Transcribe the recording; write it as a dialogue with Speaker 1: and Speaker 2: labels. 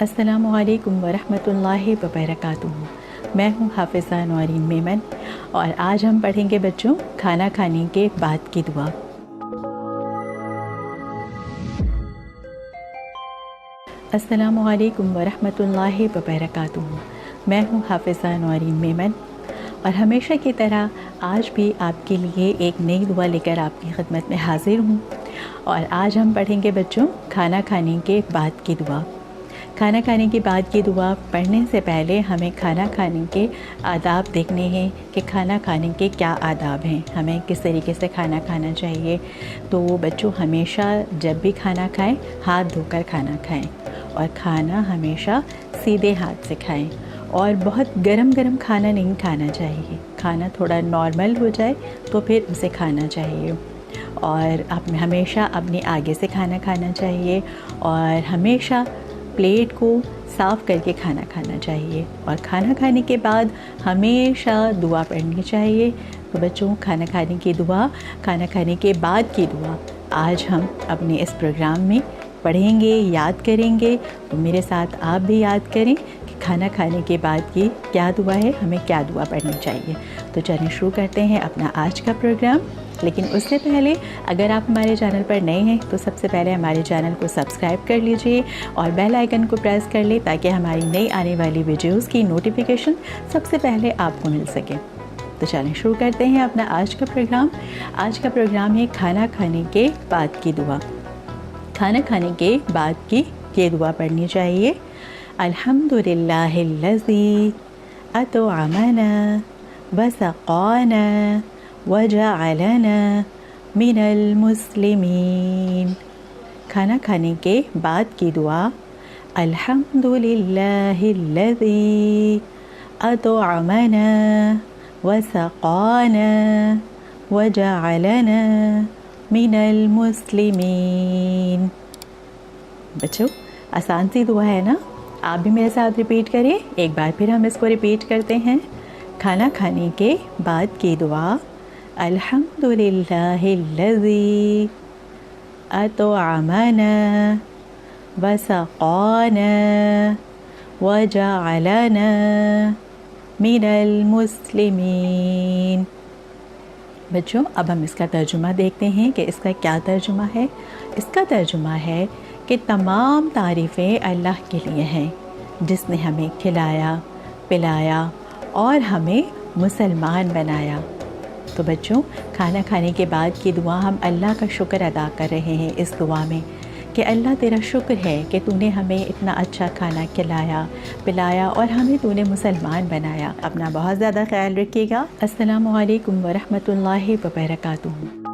Speaker 1: अस्सलामु अलैकुम वरहमतुल्लाहि वबरकातुहू। मैं हूँ हाफ़िज़ा नौरीन मेमन और आज हम पढ़ेंगे बच्चों खाना खाने के बाद की दुआ। अस्सलामु अलैकुम वरहमतुल्लाहि वबरकातुहू। मैं हूँ हाफ़िज़ा नौरीन मेमन और हमेशा की तरह आज भी आपके लिए एक नई दुआ लेकर आपकी खिदमत में हाज़िर हूँ। और आज हम पढ़ेंगे बच्चों खाना खाने के बाद की दुआ। खाना खाने के बाद की दुआ पढ़ने से पहले हमें खाना खाने के आदाब देखने हैं कि खाना खाने के क्या आदाब हैं, हमें किस तरीके से खाना खाना चाहिए। तो बच्चों हमेशा जब भी खाना खाएं हाथ धोकर खाना खाएं और खाना हमेशा सीधे हाथ से खाएं और बहुत गरम खाना नहीं खाना चाहिए। खाना थोड़ा नॉर्मल हो जाए तो फिर उसे खाना चाहिए और आप हमेशा अपने आगे से खाना खाना चाहिए और हमेशा प्लेट को साफ़ करके खाना खाना चाहिए और खाना खाने के बाद हमेशा दुआ पढ़नी चाहिए। तो बच्चों खाना खाने की दुआ, खाना खाने के बाद की दुआ आज हम अपने इस प्रोग्राम में पढ़ेंगे, याद करेंगे। तो मेरे साथ आप भी याद करें कि खाना खाने के बाद की क्या दुआ है, हमें क्या दुआ पढ़नी चाहिए। तो चलिए शुरू करते हैं अपना आज का प्रोग्राम। लेकिन उससे पहले अगर आप हमारे चैनल पर नए हैं तो सबसे पहले हमारे चैनल को सब्सक्राइब कर लीजिए और बेल आइकन को प्रेस कर लें ताकि हमारी नई आने वाली वीडियोस की नोटिफिकेशन सबसे पहले आपको मिल सके। तो चलें शुरू करते हैं अपना आज का प्रोग्राम। आज का प्रोग्राम है खाना खाने के बाद की दुआ। खाना खाने के बाद की ये दुआ पढ़नी चाहिए। अल्हम्दुलिल्लाहिल्लज़ी अत'अमना वसक़ाना वजअलना मिनल मुस्लिमीन। खाना खाने के बाद की दुआ अल्हम्दुलिल्लाहिल्लज़ी अत'अमना वसक़ाना वजअलना मिनल मुस्लिमीन। बच्चों आसान सी दुआ है ना, आप भी मेरे साथ रिपीट करिए। एक बार फिर हम इसको रिपीट करते हैं। खाना खाने के बाद की दुआ अल्हम्दुलिल्लाहिल्लज़ी अत'अमना वसक़ाना वजअलना मिनल मुस्लिमीन। बच्चों अब हम इसका तर्जुमा देखते हैं कि इसका क्या तर्जुमा है। इसका तर्जुमा है कि तमाम तारीफ़ें अल्लाह के लिए हैं जिसने हमें खिलाया, पिलाया और हमें मुसलमान बनाया। तो बच्चों खाना खाने के बाद की दुआ हम अल्लाह का शुक्र अदा कर रहे हैं इस दुआ में कि अल्लाह तेरा शुक्र है कि तूने हमें इतना अच्छा खाना खिलाया, पिलाया और हमें तूने मुसलमान बनाया। अपना बहुत ज़्यादा ख्याल रखिएगा। अस्सलामु अलैकुम वरहमतुल्लाहि वबरकातुहू।